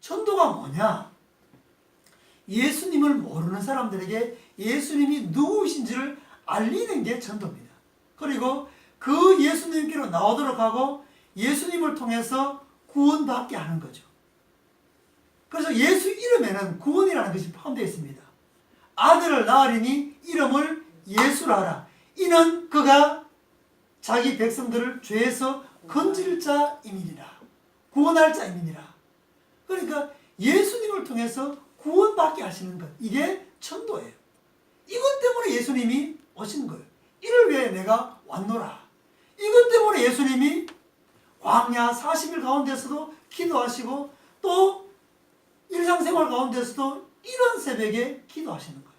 전도가 뭐냐? 예수님을 모르는 사람들에게 예수님이 누구이신지를 알리는 게 전도입니다. 그리고 그 예수님께로 나오도록 하고 예수님을 통해서 구원받게 하는 거죠. 그래서 예수 이름에는 구원이라는 것이 포함되어 있습니다. 아들을 낳으리니 이름을 예수라 하라. 이는 그가 자기 백성들을 죄에서 건질 자임이니라. 구원할 자임이니라. 그러니까 예수님을 통해서 구원받게 하시는 것. 이게 전도예요. 이것 때문에 예수님이 오신 거예요. 이를 위해 내가 왔노라. 이것 때문에 예수님이 광야 40일 가운데서도 기도하시고 또 일상생활 가운데서도 이런 새벽에 기도하시는 거예요.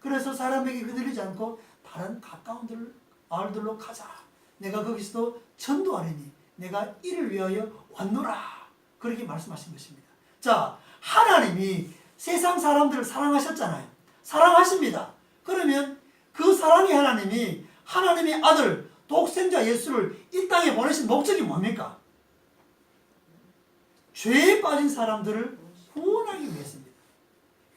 그래서 사람에게 흔들리지 않고 다른 가까운 마을들로 가자. 내가 거기서도 전도하리니 내가 이를 위하여 왔노라. 그렇게 말씀하신 것입니다. 자, 하나님이 세상 사람들을 사랑하셨잖아요. 사랑하십니다. 그러면 그 사랑의 하나님이 하나님의 아들 독생자 예수를 이 땅에 보내신 목적이 뭡니까? 죄에 빠진 사람들을 구원하기 위해서입니다.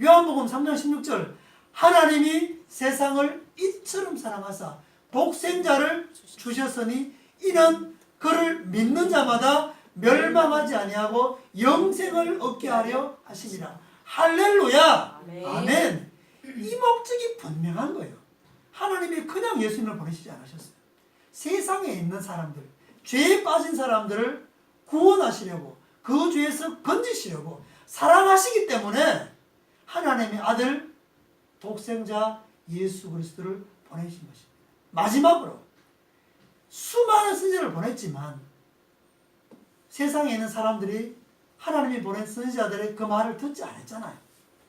요한복음 3장 16절 하나님이 세상을 이처럼 사랑하사 독생자를 주셨으니 이는 그를 믿는 자마다 멸망하지 아니하고 영생을 얻게 하려 하심이라. 할렐루야. 아멘. 아멘. 이 목적이 분명한 거예요. 하나님이 그냥 예수님을 보내시지 않으셨어요. 세상에 있는 사람들, 죄에 빠진 사람들을 구원하시려고, 그 죄에서 건지시려고 사랑하시기 때문에 하나님의 아들 독생자 예수 그리스도를 보내신 것입니다. 마지막으로 수많은 선지자를 보냈지만 세상에 있는 사람들이 하나님이 보낸 선지자들의 그 말을 듣지 않았잖아요.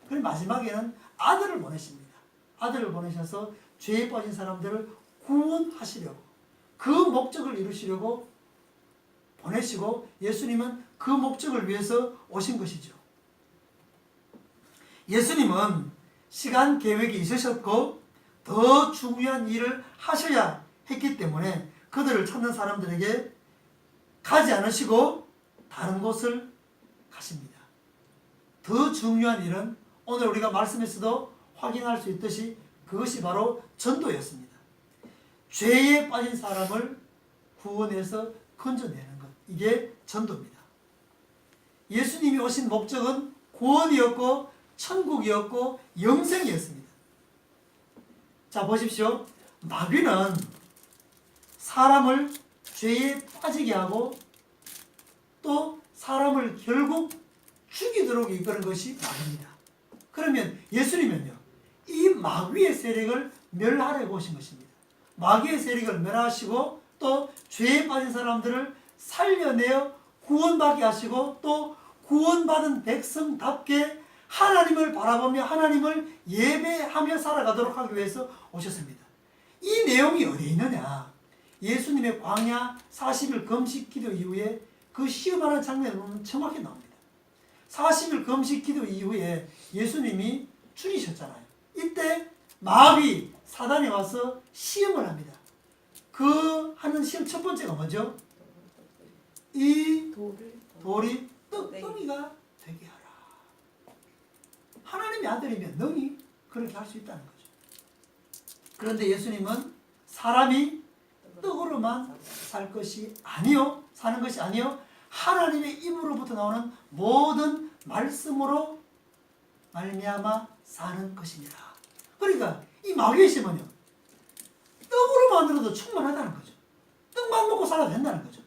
그래서 마지막에는 아들을 보내십니다. 아들을 보내셔서 죄에 빠진 사람들을 구원하시려고, 그 목적을 이루시려고 보내시고 예수님은 그 목적을 위해서 오신 것이죠. 예수님은 시간 계획이 있으셨고 더 중요한 일을 하셔야 했기 때문에 그들을 찾는 사람들에게 가지 않으시고 다른 곳을 가십니다. 더 중요한 일은 오늘 우리가 말씀에서도 확인할 수 있듯이 그것이 바로 전도였습니다. 죄에 빠진 사람을 구원해서 건져내는 것. 이게 전도입니다. 예수님이 오신 목적은 구원이었고 천국이었고 영생이었습니다. 자, 보십시오. 마귀는 사람을 죄에 빠지게 하고 또 사람을 결국 죽이도록 이끄는 것이 마귀입니다. 그러면 예수님은요, 이 마귀의 세력을 멸하려고 오신 것입니다. 마귀의 세력을 멸하시고 또 죄에 빠진 사람들을 살려내어 구원받게 하시고 또 구원받은 백성답게 하나님을 바라보며 하나님을 예배하며 살아가도록 하기 위해서 오셨습니다. 이 내용이 어디에 있느냐? 예수님의 광야 40일 금식 기도 이후에 그 시험하는 장면을 보면 정확히 나옵니다. 40일 금식 기도 이후에 예수님이 죽이셨잖아요. 이때 마귀 사단이 와서 시험을 합니다. 그 하는 시험 첫 번째가 뭐죠? 이 돌이 떡덩이가 되게 하라. 하나님의 아들이면 능히 그렇게 할 수 있다는 거죠. 그런데 예수님은 사람이 떡으로만 살 것이 아니요, 사는 것이 아니요, 하나님의 입으로부터 나오는 모든 말씀으로 말미암아 사는 것입니다. 그러니까 이 마귀의 시험은요, 떡으로 만들어도 충분하다는 거죠. 떡만 먹고 살아도 된다는 거죠.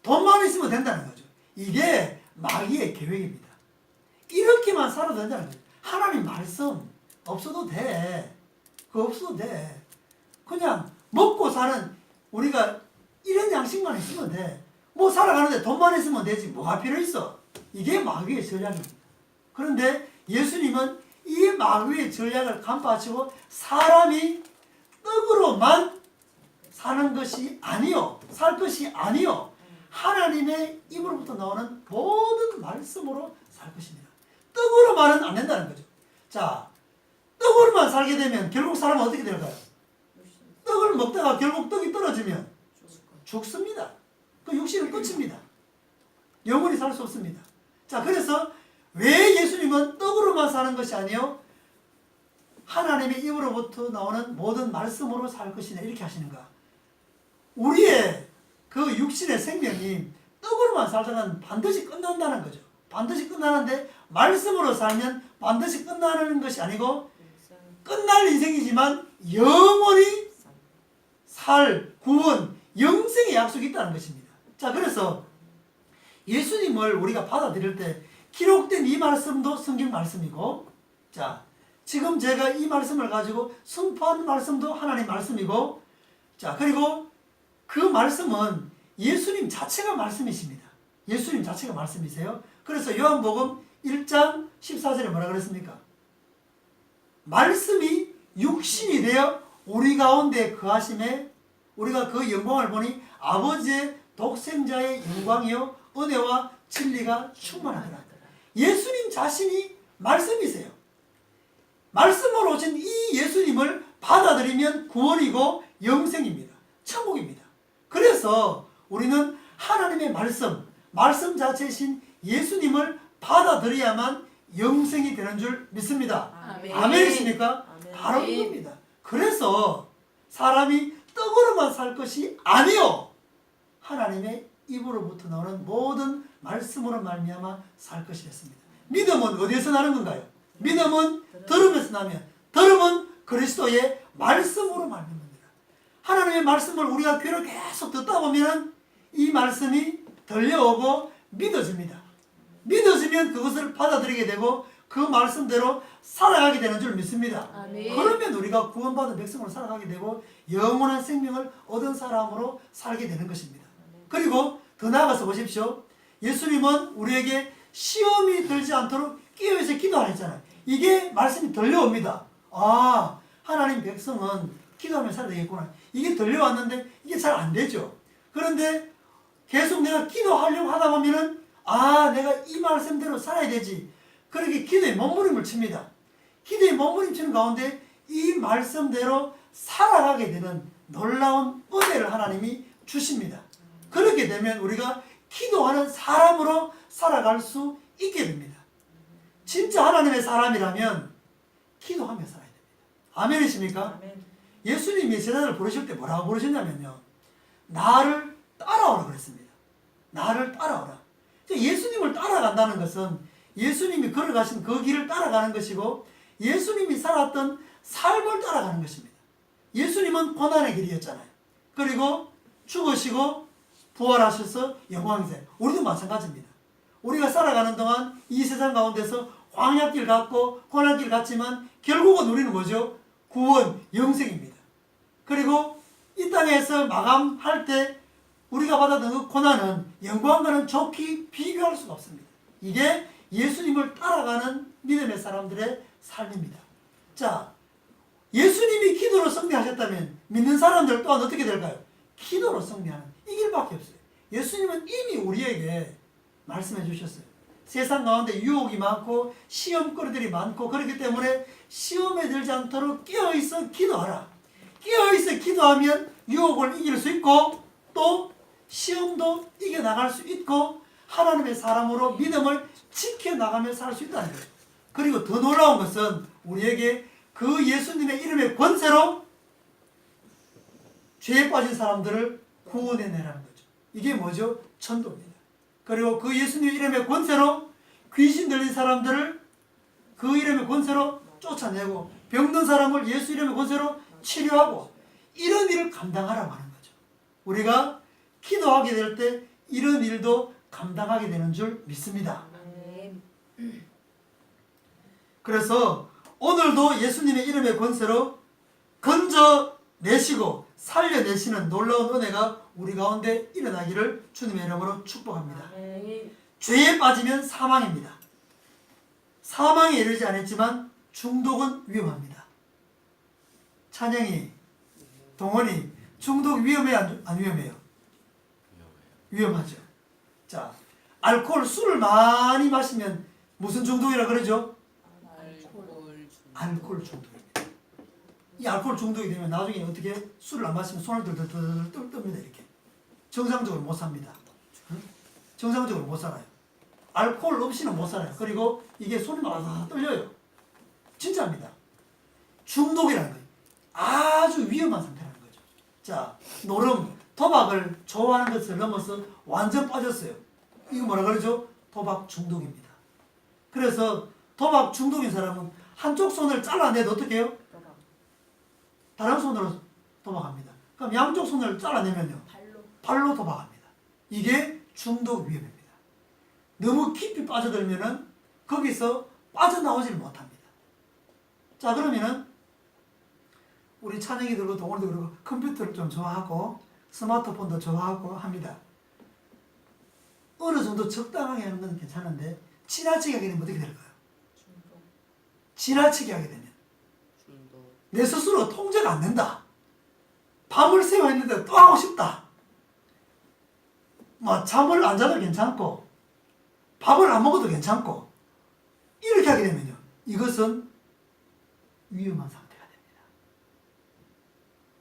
돈만 있으면 된다는 거죠. 이게 마귀의 계획입니다. 이렇게만 살아도 된다는 거죠. 하나님 말씀 없어도 돼. 그거 없어도 돼. 그냥 먹고 사는, 우리가 이런 양식만 있으면 돼. 뭐 살아가는데 돈만 있으면 되지. 뭐가 필요 있어? 이게 마귀의 전략입니다. 그런데 예수님은 이 마귀의 전략을 간파하시고 사람이 떡으로만 사는 것이 아니요, 살 것이 아니요, 하나님의 입으로부터 나오는 모든 말씀으로 살 것입니다. 떡으로만은 안 된다는 거죠. 자, 떡으로만 살게 되면 결국 사람은 어떻게 될까요? 떡을 먹다가 결국 떡이 떨어지면 죽습니다. 그 육신은 끝입니다. 영원히 살 수 없습니다. 자, 그래서 왜 예수님은 떡으로만 사는 것이 아니요 하나님의 입으로부터 나오는 모든 말씀으로 살 것이냐 이렇게 하시는가? 우리의 그 육신의 생명이 떡으로만 살다가는 반드시 끝난다는 거죠. 반드시 끝나는데 말씀으로 살면 반드시 끝나는 것이 아니고 끝날 인생이지만 영원히 살, 구원, 영생의 약속이 있다는 것입니다. 자, 그래서 예수님을 우리가 받아들일 때 기록된 이 말씀도 성경 말씀이고, 자, 지금 제가 이 말씀을 가지고 선포한 말씀도 하나님 말씀이고, 자, 그리고 그 말씀은 예수님 자체가 말씀이십니다. 예수님 자체가 말씀이세요. 그래서 요한복음 1장 14절에 뭐라 그랬습니까? 말씀이 육신이 되어 우리 가운데 거하심에 우리가 그 영광을 보니 아버지의 독생자의 영광이요 은혜와 진리가 충만하더라. 예수님 자신이 말씀이세요. 말씀으로 오신 이 예수님을 받아들이면 구원이고 영생입니다. 천국입니다. 그래서 우리는 하나님의 말씀 자체이신 예수님을 받아들여야만 영생이 되는 줄 믿습니다. 아멘이십니까? 바로 이겁니다. 그래서 사람이 떡으로만 살 것이 아니요 하나님의 입으로부터 나오는 모든 말씀으로 말미암아 살 것이 됐습니다. 믿음은 어디에서 나는 건가요? 믿음은 들음에서 나면 들음은 그리스도의 말씀으로 말미암습니다. 하나님의 말씀을 우리가 귀로 계속 듣다 보면 이 말씀이 들려오고 믿어집니다. 믿어지면 그것을 받아들이게 되고 그 말씀대로 살아가게 되는 줄 믿습니다. 그러면 우리가 구원받은 백성으로 살아가게 되고 영원한 생명을 얻은 사람으로 살게 되는 것입니다. 그리고 더 나아가서 보십시오. 예수님은 우리에게 시험이 들지 않도록 깨어있어 기도하셨잖아요. 이게 말씀이 들려옵니다. 아, 하나님 백성은 기도하며 살아야 되겠구나. 이게 들려왔는데 이게 잘 안 되죠. 그런데 계속 내가 기도하려고 하다 보면은 아, 내가 이 말씀대로 살아야 되지. 그렇게 기도에 몸부림을 칩니다. 기도에 몸부림치는 가운데 이 말씀대로 살아가게 되는 놀라운 은혜를 하나님이 주십니다. 그렇게 되면 우리가 기도하는 사람으로 살아갈 수 있게 됩니다. 진짜 하나님의 사람이라면 기도하며 살아야 됩니다. 아멘이십니까? 아멘. 예수님이 제자들을 부르실 때 뭐라고 부르셨냐면요. 나를 따라오라 그랬습니다. 나를 따라오라. 예수님을 따라간다는 것은 예수님이 걸어가신 그 길을 따라가는 것이고 예수님이 살았던 삶을 따라가는 것입니다. 예수님은 고난의 길이었잖아요. 그리고 죽으시고 부활하셔서 영광이세요. 우리도 마찬가지입니다. 우리가 살아가는 동안 이 세상 가운데서 광야길 갔고 고난길 갔지만 결국은 우리는 뭐죠? 구원, 영생입니다. 그리고 이 땅에서 마감할 때 우리가 받았던 그 고난은 영광과는 좋게 비교할 수가 없습니다. 이게 예수님을 따라가는 믿음의 사람들의 삶입니다. 자, 예수님이 기도로 승리하셨다면 믿는 사람들 또한 어떻게 될까요? 기도로 승리하는 이 길밖에 없어요. 예수님은 이미 우리에게 말씀해 주셨어요. 세상 가운데 유혹이 많고 시험거리들이 많고 그렇기 때문에 시험에 들지 않도록 깨어있어 기도하라. 깨어있어 기도하면 유혹을 이길 수 있고 또 시험도 이겨나갈 수 있고 하나님의 사람으로 믿음을 지켜나가며 살 수 있다는 거예요. 그리고 더 놀라운 것은 우리에게 그 예수님의 이름의 권세로 죄에 빠진 사람들을 구원해내라는 거죠. 이게 뭐죠? 천도입니다. 그리고 그 예수님의 이름의 권세로 귀신 들린 사람들을 그 이름의 권세로 쫓아내고 병든 사람을 예수 이름의 권세로 치료하고 이런 일을 감당하라고 하는 거죠. 우리가 기도하게 될 때 이런 일도 감당하게 되는 줄 믿습니다. 그래서 오늘도 예수님의 이름의 권세로 건져내시고 살려내시는 놀라운 은혜가 우리 가운데 일어나기를 주님의 이름으로 축복합니다. 죄에 빠지면 사망입니다. 사망에 이르지 않았지만 중독은 위험합니다. 찬영이, 동원이 중독 위험해요? 안 위험해요? 위험하죠. 자, 알코올, 술을 많이 마시면 무슨 중독이라 그러죠? 알코올 중독입니다. 이 알코올 중독이 되면 나중에 어떻게 술을 안 마시면 손을 뜰 뜹니다. 이렇게 정상적으로 못 삽니다. 정상적으로 못 살아요. 알코올 없이는 못 살아요. 그리고 이게 손이 막 떨려요. 진짜입니다. 중독이라는 거예요. 아주 위험한 상태라는 거죠. 자, 노름, 도박을 좋아하는 것을 넘어서 완전 빠졌어요. 이거 뭐라 그러죠? 도박 중독입니다. 그래서 도박 중독인 사람은 한쪽 손을 잘라내도 어떻게 해요? 다른 손으로 도박합니다. 그럼 양쪽 손을 잘라내면요? 발로 도박합니다. 이게 중독 위험입니다. 너무 깊이 빠져들면은 거기서 빠져나오질 못합니다. 자, 그러면은 우리 찬영이들도 동원도 그러고 컴퓨터를 좀 좋아하고 스마트폰도 좋아하고 합니다. 어느 정도 적당하게 하는 건 괜찮은데 지나치게 하게 되면 어떻게 될까요? 지나치게 하게 되면 내 스스로 통제가 안 된다. 밤을 새워 있는데 또 하고 싶다. 뭐 잠을 안 자도 괜찮고 밥을 안 먹어도 괜찮고 이렇게 하게 되면요, 이것은 위험한 상태가 됩니다.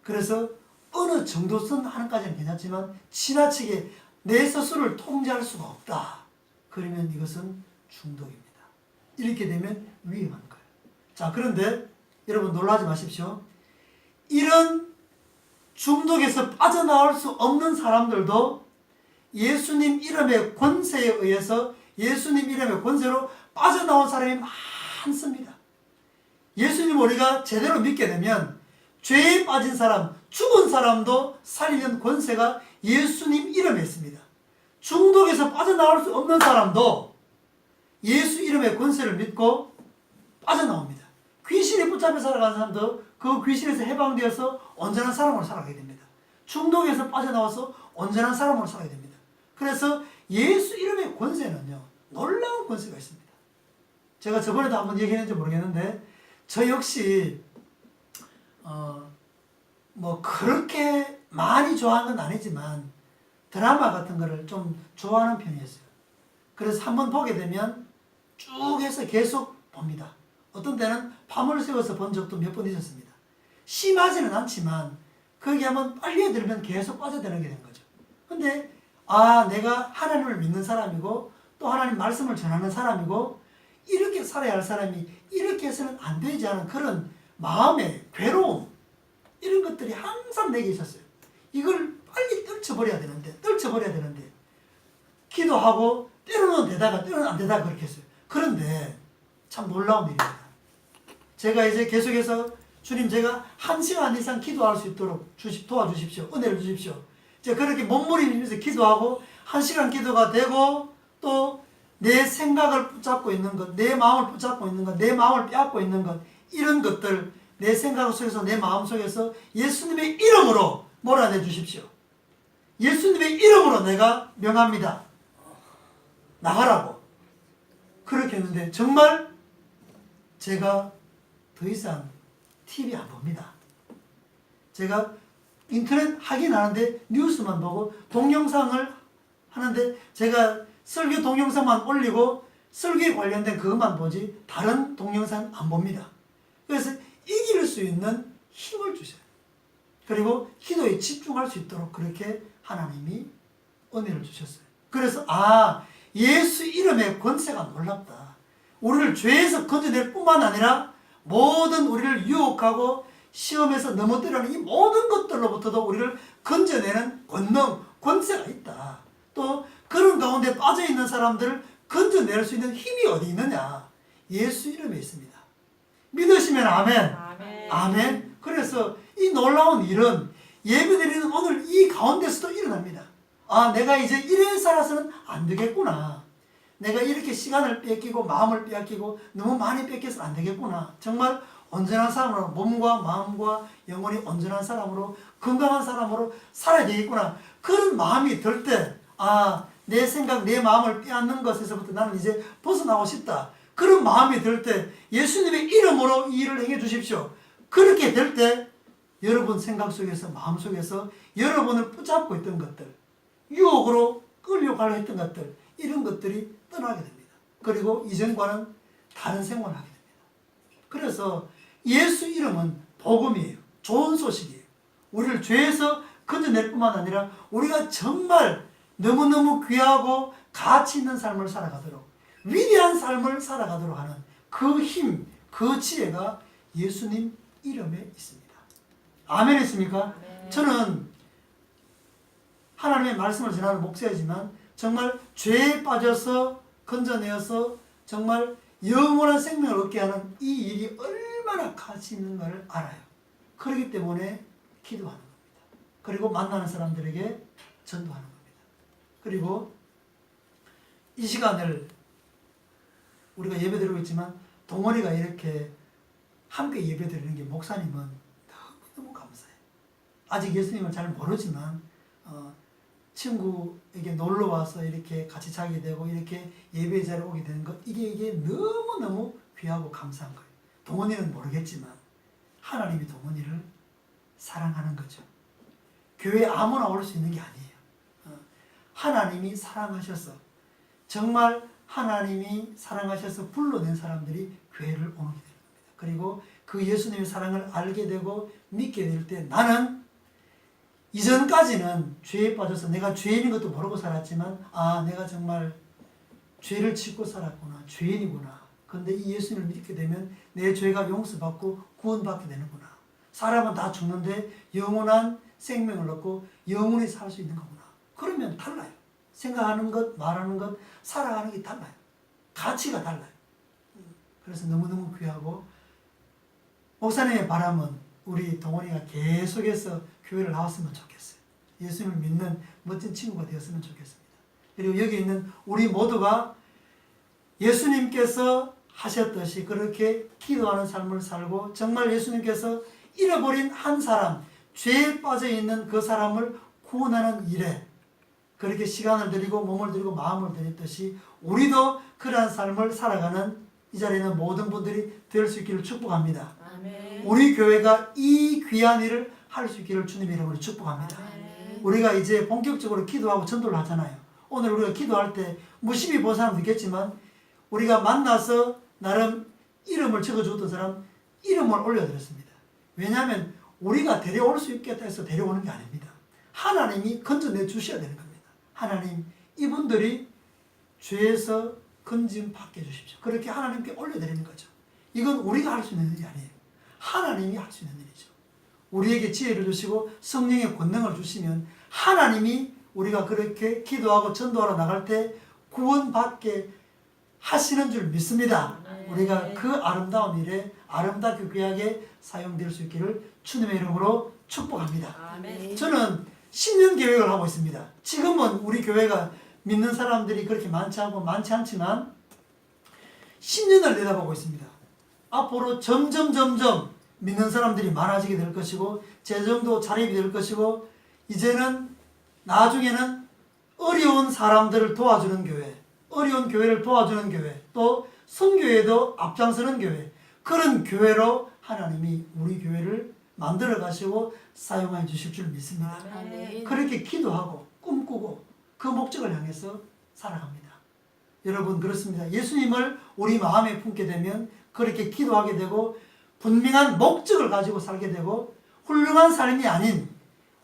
그래서 어느 정도 선 하는까지는 괜찮지만 지나치게 내 스스로를 통제할 수가 없다. 그러면 이것은 중독입니다. 이렇게 되면 위험한 거예요. 자, 그런데 여러분 놀라지 마십시오. 이런 중독에서 빠져나올 수 없는 사람들도 예수님 이름의 권세에 의해서 예수님 이름의 권세로 빠져나온 사람이 많습니다. 예수님 우리가 제대로 믿게 되면 죄에 빠진 사람, 죽은 사람도 살리는 권세가 예수님 이름에 있습니다. 중독에서 빠져나올 수 없는 사람도 예수 이름의 권세를 믿고 빠져나옵니다. 귀신에 붙잡혀 살아가는 사람도 그 귀신에서 해방되어서 온전한 사람으로 살아가게 됩니다. 중독에서 빠져나와서 온전한 사람으로 살아가게 됩니다. 그래서 예수 이름의 권세는요, 놀라운 권세가 있습니다. 제가 저번에도 한번 얘기했는지 모르겠는데 저 역시 뭐 그렇게 많이 좋아하는 건 아니지만 드라마 같은 거를 좀 좋아하는 편이었어요. 그래서 한번 보게 되면 쭉 해서 계속 봅니다. 어떤 때는 밤을 새워서 본 적도 몇 번 있었습니다. 심하지는 않지만 거기 한번 빨리 들면 계속 빠져들게 된 거죠. 근데 내가 하나님을 믿는 사람이고 또 하나님 말씀을 전하는 사람이고 이렇게 살아야 할 사람이 이렇게 해서는 안 되지 않은 그런 마음의 괴로움, 이런 것들이 항상 내게 있었어요. 이걸 빨리 떨쳐버려야 되는데 기도하고 때로는 되다가 때로는 안 되다가 그렇게 했어요. 그런데 참 놀라운 일입니다. 제가 이제 계속해서 주님, 제가 1시간 이상 기도할 수 있도록 도와주십시오. 은혜를 주십시오. 제가 그렇게 몸부림치면서 기도하고 1시간 기도가 되고 또 내 생각을 붙잡고 있는 것, 내 마음을 붙잡고 있는 것, 내 마음을 빼앗고 있는 것, 이런 것들 내 생각 속에서 내 마음 속에서 예수님의 이름으로 몰아내 주십시오. 예수님의 이름으로 내가 명합니다. 나가라고. 그렇게 했는데 정말 제가 더 이상 TV 안 봅니다. 제가 인터넷 하긴 하는데 뉴스만 보고 동영상을 하는데 제가 설교 동영상만 올리고 설교에 관련된 그것만 보지 다른 동영상 안 봅니다. 그래서 이길 수 있는 힘을 주셔요. 그리고 기도에 집중할 수 있도록 그렇게 하나님이 은혜를 주셨어요. 그래서 예수 이름의 권세가 놀랍다. 우리를 죄에서 건져낼 뿐만 아니라 모든 우리를 유혹하고 시험에서 넘어뜨리는 이 모든 것들로부터도 우리를 건져내는 권능, 권세가 있다. 또 그런 가운데 빠져있는 사람들을 건져낼 수 있는 힘이 어디 있느냐? 예수 이름에 있습니다. 믿으시면 아멘. 아멘. 그래서 이 놀라운 일은 예배드리는 오늘 이 가운데서도 일어납니다. 내가 이제 이래 살아서는 안 되겠구나. 내가 이렇게 시간을 뺏기고 마음을 빼앗기고 너무 많이 뺏겨서 안 되겠구나. 정말 온전한 사람으로, 몸과 마음과 영혼이 온전한 사람으로, 건강한 사람으로 살아야 되겠구나. 그런 마음이 들 때 내 생각, 내 마음을 빼앗는 것에서부터 나는 이제 벗어나고 싶다. 그런 마음이 들 때 예수님의 이름으로 이 일을 행해 주십시오. 그렇게 될 때 여러분 생각 속에서, 마음 속에서 여러분을 붙잡고 있던 것들, 유혹으로 끌려가려 했던 것들, 이런 것들이 떠나게 됩니다. 그리고 이전과는 다른 생활을 하게 됩니다. 그래서 예수 이름은 복음이에요. 좋은 소식이에요. 우리를 죄에서 건져낼 뿐만 아니라 우리가 정말 너무너무 귀하고 가치 있는 삶을 살아가도록, 위대한 삶을 살아가도록 하는 그 힘, 그 지혜가 예수님 이름에 있습니다. 아멘 했습니까? 네. 저는 하나님의 말씀을 전하는 목사이지만 정말 죄에 빠져서 건져내어서 정말 영원한 생명을 얻게 하는 이 일이 얼마나 가치 있는가를 알아요. 그렇기 때문에 기도하는 겁니다. 그리고 만나는 사람들에게 전도하는 겁니다. 그리고 이 시간을 우리가 예배드리고 있지만 동원이가 이렇게 함께 예배드리는 게 목사님은 너무너무 감사해요. 아직 예수님을 잘 모르지만 친구에게 놀러와서 이렇게 같이 자게 되고 이렇게 예배 자리에 오게 되는 것, 이게 너무너무 귀하고 감사한 거예요. 동원이는 모르겠지만 하나님이 동원이를 사랑하는 거죠. 교회에 아무나 올 수 있는 게 아니에요. 하나님이 사랑하셔서, 정말 하나님이 사랑하셔서 불러낸 사람들이 교회를 오게 되는 겁니다. 그리고 그 예수님의 사랑을 알게 되고 믿게 될 때, 나는 이전까지는 죄에 빠져서 내가 죄인인 것도 모르고 살았지만, 내가 정말 죄를 짓고 살았구나, 죄인이구나. 그런데 이 예수님을 믿게 되면 내 죄가 용서받고 구원받게 되는구나. 사람은 다 죽는데 영원한 생명을 얻고 영원히 살 수 있는 거구나. 그러면 달라요. 생각하는 것, 말하는 것, 살아가는 게 달라요. 가치가 달라요. 그래서 너무너무 귀하고, 목사님의 바람은 우리 동원이가 계속해서 교회를 나왔으면 좋겠어요. 예수님을 믿는 멋진 친구가 되었으면 좋겠습니다. 그리고 여기 있는 우리 모두가 예수님께서 하셨듯이 그렇게 기도하는 삶을 살고, 정말 예수님께서 잃어버린 한 사람, 죄에 빠져있는 그 사람을 구원하는 일에 그렇게 시간을 들이고 몸을 들이고 마음을 들였듯이 우리도 그러한 삶을 살아가는 이 자리에 있는 모든 분들이 될 수 있기를 축복합니다. 아멘. 우리 교회가 이 귀한 일을 할 수 있기를 주님의 이름으로 축복합니다. 아멘. 우리가 이제 본격적으로 기도하고 전도를 하잖아요. 오늘 우리가 기도할 때 무심히 본 사람도 있겠지만, 우리가 만나서 나름 이름을 적어줬던 사람 이름을 올려드렸습니다. 왜냐하면 우리가 데려올 수 있겠다 해서 데려오는 게 아닙니다. 하나님이 건져내 주셔야 되는 겁니다. 하나님, 이분들이 죄에서 건짐 받게 해주십시오. 그렇게 하나님께 올려드리는 거죠. 이건 우리가 할 수 있는 일이 아니에요. 하나님이 할 수 있는 일이죠. 우리에게 지혜를 주시고 성령의 권능을 주시면 하나님이 우리가 그렇게 기도하고 전도하러 나갈 때 구원받게 하시는 줄 믿습니다. 우리가 그 아름다운 일에 아름답게 귀하게 사용될 수 있기를 주님의 이름으로 축복합니다. 아멘. 저는 10년 계획을 하고 있습니다. 지금은 우리 교회가 믿는 사람들이 그렇게 많지 않지만 10년을 내다보고 있습니다. 앞으로 점점 믿는 사람들이 많아지게 될 것이고, 재정도 자립이 될 것이고, 이제는 나중에는 어려운 사람들을 도와주는 교회, 어려운 교회를 도와주는 교회, 또 선교회도 앞장서는 교회, 그런 교회로 하나님이 우리 교회를 만들어 가시고 사용해 주실 줄 믿습니다. 아멘. 그렇게 기도하고 꿈꾸고 그 목적을 향해서 살아갑니다. 여러분, 그렇습니다. 예수님을 우리 마음에 품게 되면 그렇게 기도하게 되고 분명한 목적을 가지고 살게 되고, 훌륭한 삶이 아닌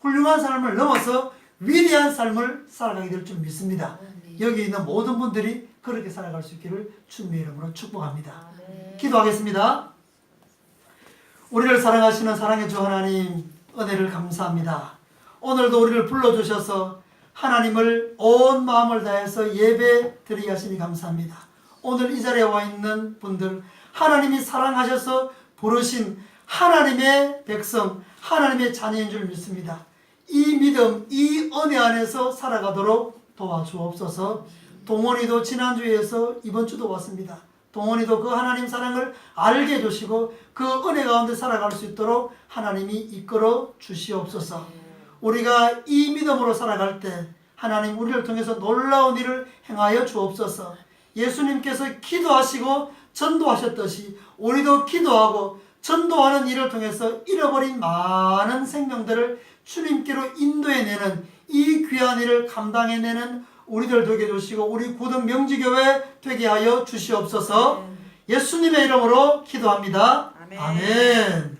훌륭한 삶을 넘어서 위대한 삶을 살아가게 될 줄 믿습니다. 여기 있는 모든 분들이 그렇게 살아갈 수 있기를 주님의 이름으로 축복합니다. 아멘. 기도하겠습니다. 우리를 사랑하시는 사랑의 주 하나님, 은혜를 감사합니다. 오늘도 우리를 불러주셔서 하나님을 온 마음을 다해서 예배 드리게 하시니 감사합니다. 오늘 이 자리에 와 있는 분들, 하나님이 사랑하셔서 부르신 하나님의 백성, 하나님의 자녀인 줄 믿습니다. 이 믿음, 이 은혜 안에서 살아가도록 도와주옵소서. 동원이도 지난주에서 이번 주도 왔습니다. 동원이도 그 하나님 사랑을 알게 해주시고 그 은혜 가운데 살아갈 수 있도록 하나님이 이끌어 주시옵소서. 우리가 이 믿음으로 살아갈 때 하나님 우리를 통해서 놀라운 일을 행하여 주옵소서. 예수님께서 기도하시고 전도하셨듯이 우리도 기도하고 전도하는 일을 통해서 잃어버린 많은 생명들을 주님께로 인도해내는 이 귀한 일을 감당해내는 우리들 되게 해주시고 우리 고등 명지교회 되게 하여 주시옵소서. 예수님의 이름으로 기도합니다. 아멘.